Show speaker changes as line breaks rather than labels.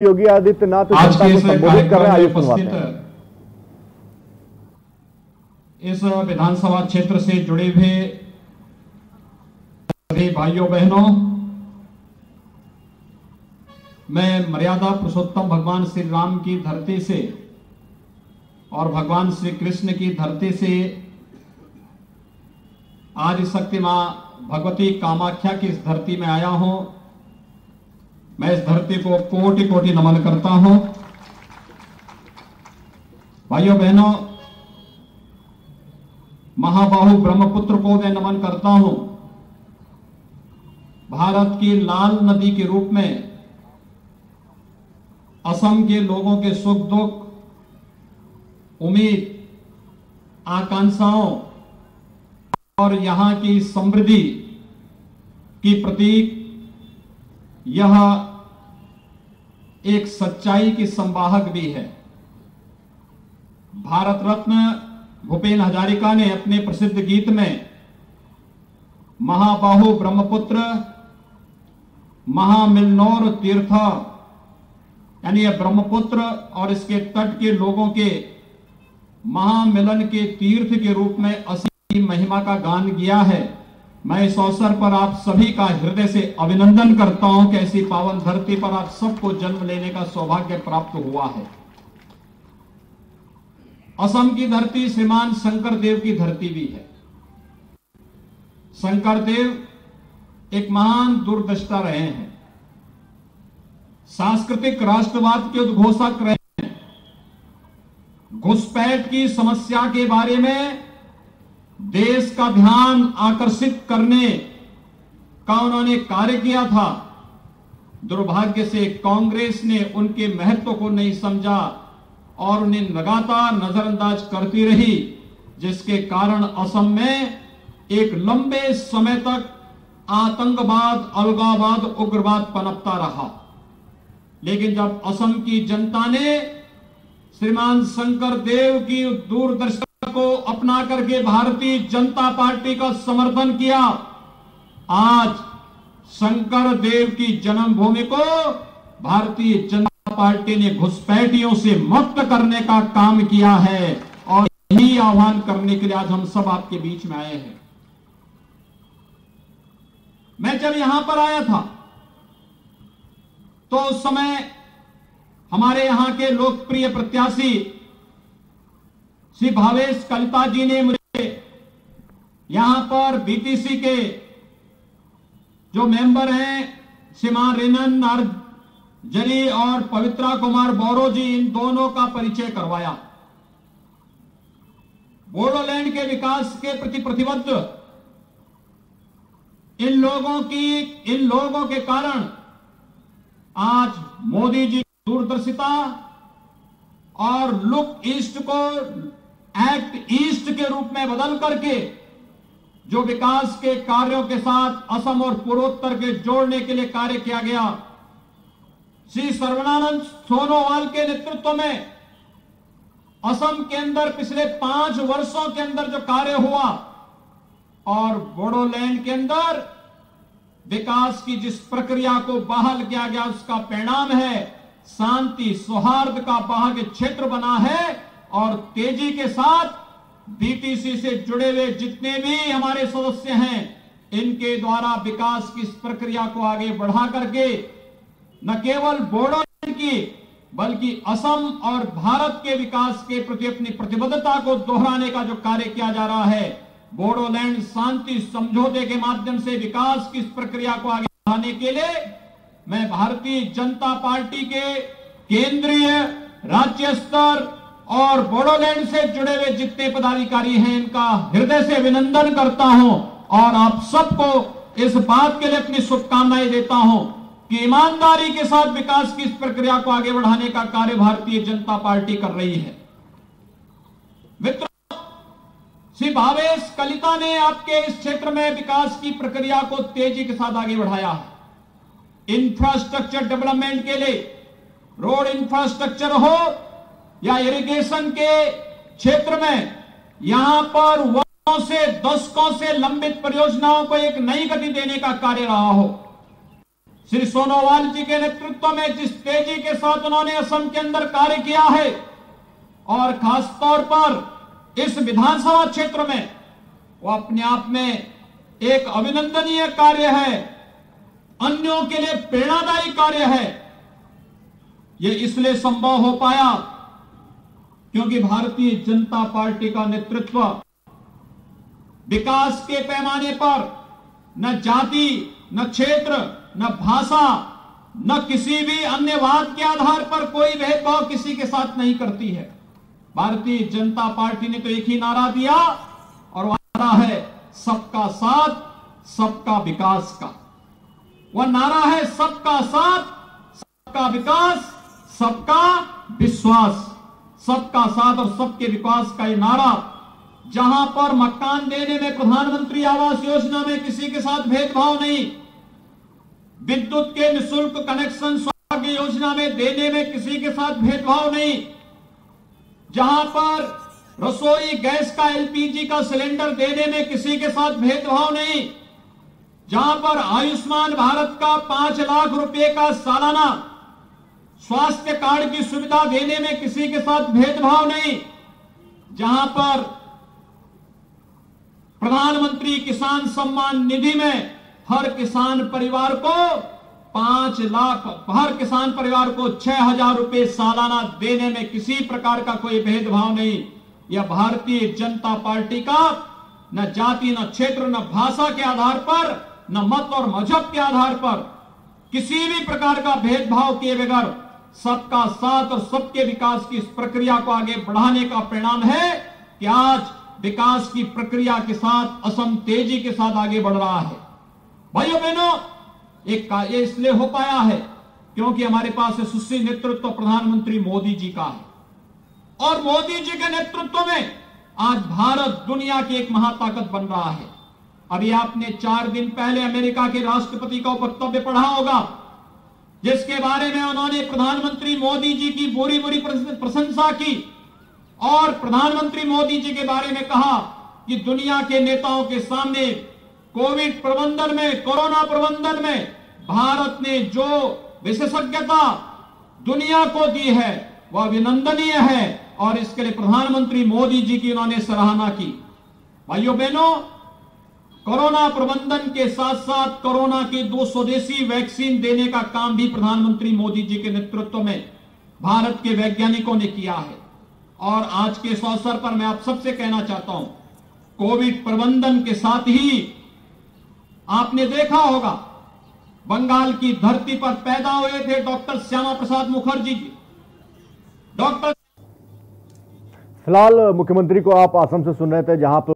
योगी आदित्यनाथ जनता को संबोधित कर रहे हैं। आइए सुनवाते हैं।
इस विधानसभा क्षेत्र से जुड़े हुए सभी भाइयों बहनों, मैं मर्यादा पुरुषोत्तम भगवान श्री राम की धरती से और भगवान श्री कृष्ण की धरती से आदि शक्ति मां भगवती कामाख्या की इस धरती में आया हूं। मैं इस धरती को कोटि कोटि नमन करता हूं। भाइयों बहनों, महाबाहु ब्रह्मपुत्र को मैं नमन करता हूं। भारत की लाल नदी के रूप में असम के लोगों के सुख दुख, उम्मीद, आकांक्षाओं और यहां की समृद्धि की प्रतीक यह एक सच्चाई की संवाहक भी है। भारत रत्न भूपेन हजारिका ने अपने प्रसिद्ध गीत में महाबाहु ब्रह्मपुत्र महामिलनौर तीर्थ, यानी यह ब्रह्मपुत्र और इसके तट के लोगों के महामिलन के तीर्थ के रूप में असीम महिमा का गान किया है। मैं इस अवसर पर आप सभी का हृदय से अभिनंदन करता हूं कि ऐसी पावन धरती पर आप सबको जन्म लेने का सौभाग्य प्राप्त हुआ है। असम की धरती श्रीमान शंकर देव की धरती भी है। शंकर देव एक महान दूरदृष्टा रहे हैं, सांस्कृतिक राष्ट्रवाद के उद्घोषक रहे हैं, घुसपैठ की समस्या के बारे में देश का ध्यान आकर्षित करने का उन्होंने कार्य किया था। दुर्भाग्य से कांग्रेस ने उनके महत्व को नहीं समझा और उन्हें लगातार नजरअंदाज करती रही, जिसके कारण असम में एक लंबे समय तक आतंकवाद, अलगाववाद, उग्रवाद पनपता रहा। लेकिन जब असम की जनता ने श्रीमान शंकर देव की दूरदर्शी को अपना करके भारतीय जनता पार्टी का समर्थन किया, आज शंकर देव की जन्मभूमि को भारतीय जनता पार्टी ने घुसपैठियों से मुक्त करने का काम किया है और यही आह्वान करने के लिए आज हम सब आपके बीच में आए हैं। मैं जब यहां पर आया था तो उस समय हमारे यहां के लोकप्रिय प्रत्याशी श्री भावेश कलिता जी ने मुझे यहां पर बीटीसी के जो मेंबर हैं श्रीमान रेनन जली और पवित्रा कुमार बौरो जी, इन दोनों का परिचय करवाया। बोडोलैंड के विकास के प्रति प्रतिबद्ध इन लोगों के कारण आज मोदी जी की दूरदर्शिता और लुक ईस्ट को एक्ट ईस्ट के रूप में बदल करके जो विकास के कार्यों के साथ असम और पूर्वोत्तर के जोड़ने के लिए कार्य किया गया, श्री सर्बानंद सोनोवाल के नेतृत्व में असम के अंदर पिछले 5 वर्षों के अंदर जो कार्य हुआ और बोडोलैंड के अंदर विकास की जिस प्रक्रिया को बहाल किया गया, उसका परिणाम है शांति सौहार्द का भाग्य क्षेत्र बना है। और तेजी के साथ बीटीसी से जुड़े हुए जितने भी हमारे सदस्य हैं, इनके द्वारा विकास की इस प्रक्रिया को आगे बढ़ा करके न केवल बोडोलैंड की बल्कि असम और भारत के विकास के प्रति अपनी प्रतिबद्धता को दोहराने का जो कार्य किया जा रहा है, बोडोलैंड शांति समझौते के माध्यम से विकास की इस प्रक्रिया को आगे बढ़ाने के लिए मैं भारतीय जनता पार्टी के केंद्रीय, राज्य स्तर और बोडोलैंड से जुड़े हुए जितने पदाधिकारी हैं, इनका हृदय से अभिनंदन करता हूं और आप सबको इस बात के लिए अपनी शुभकामनाएं देता हूं कि ईमानदारी के साथ विकास की इस प्रक्रिया को आगे बढ़ाने का कार्य भारतीय जनता पार्टी कर रही है। मित्रों, श्री भावेश कलिता ने आपके इस क्षेत्र में विकास की प्रक्रिया को तेजी के साथ आगे बढ़ाया है। इंफ्रास्ट्रक्चर डेवलपमेंट के लिए रोड इंफ्रास्ट्रक्चर हो या इरिगेशन के क्षेत्र में, यहां पर वर्षों से दशकों से लंबित परियोजनाओं को एक नई गति देने का कार्य रहा हो। श्री सोनोवाल जी के नेतृत्व में जिस तेजी के साथ उन्होंने असम के अंदर कार्य किया है, और खासतौर पर इस विधानसभा क्षेत्र में, वो अपने आप में एक अभिनंदनीय कार्य है, अन्यों के लिए प्रेरणादायी कार्य है। यह इसलिए संभव हो पाया क्योंकि भारतीय जनता पार्टी का नेतृत्व विकास के पैमाने पर न जाति, न क्षेत्र, न भाषा, न किसी भी अन्य वाद के आधार पर कोई भेदभाव किसी के साथ नहीं करती है। भारतीय जनता पार्टी ने तो एक ही नारा दिया, और वह नारा है सबका साथ, सबका विकास का। वह नारा है सबका साथ, सबका विकास, सबका विश्वास। सबका साथ और सबके विकास का ये नारा, जहां पर मकान देने में प्रधानमंत्री आवास योजना में किसी के साथ भेदभाव नहीं, विद्युत के निःशुल्क कनेक्शन सौभाग्य योजना में देने में किसी के साथ भेदभाव नहीं, जहां पर रसोई गैस का एलपीजी का सिलेंडर देने में किसी के साथ भेदभाव नहीं, जहां पर आयुष्मान भारत का 5 लाख रुपए का सालाना स्वास्थ्य कार्ड की सुविधा देने में किसी के साथ भेदभाव नहीं, जहां पर प्रधानमंत्री किसान सम्मान निधि में हर किसान परिवार को 5 लाख, हर किसान परिवार को 6,000 रुपए सालाना देने में किसी प्रकार का कोई भेदभाव नहीं। यह भारतीय जनता पार्टी का न जाति, न क्षेत्र, न भाषा के आधार पर, न मत और मजहब के आधार पर किसी भी प्रकार का भेदभाव किए बगैर सबका साथ और सबके विकास की इस प्रक्रिया को आगे बढ़ाने का परिणाम है कि आज विकास की प्रक्रिया के साथ असम तेजी के साथ आगे बढ़ रहा है। भाइयों बहनों, ये इसलिए हो पाया है क्योंकि हमारे पास यशस्वी नेतृत्व प्रधानमंत्री मोदी जी का है, और मोदी जी के नेतृत्व में आज भारत दुनिया की एक महाताकत बन रहा है। अभी आपने 4 दिन पहले अमेरिका के राष्ट्रपति का वक्तव्य पढ़ा होगा, जिसके बारे में उन्होंने प्रधानमंत्री मोदी जी की बुरी प्रशंसा की, और प्रधानमंत्री मोदी जी के बारे में कहा कि दुनिया के नेताओं के सामने कोविड प्रबंधन में, कोरोना प्रबंधन में भारत ने जो विशेषज्ञता दुनिया को दी है वह अभिनंदनीय है, और इसके लिए प्रधानमंत्री मोदी जी की उन्होंने सराहना की। भाइयों बहनों, कोरोना प्रबंधन के साथ साथ कोरोना की 2 स्वदेशी वैक्सीन देने का काम भी प्रधानमंत्री मोदी जी के नेतृत्व में भारत के वैज्ञानिकों ने किया है। और आज के इस अवसर पर मैं आप सबसे कहना चाहता हूं, कोविड प्रबंधन के साथ ही आपने देखा होगा बंगाल की धरती पर पैदा हुए थे डॉक्टर श्यामा प्रसाद मुखर्जी जी।
फिलहाल मुख्यमंत्री को आप असम से सुन रहे थे, जहां पर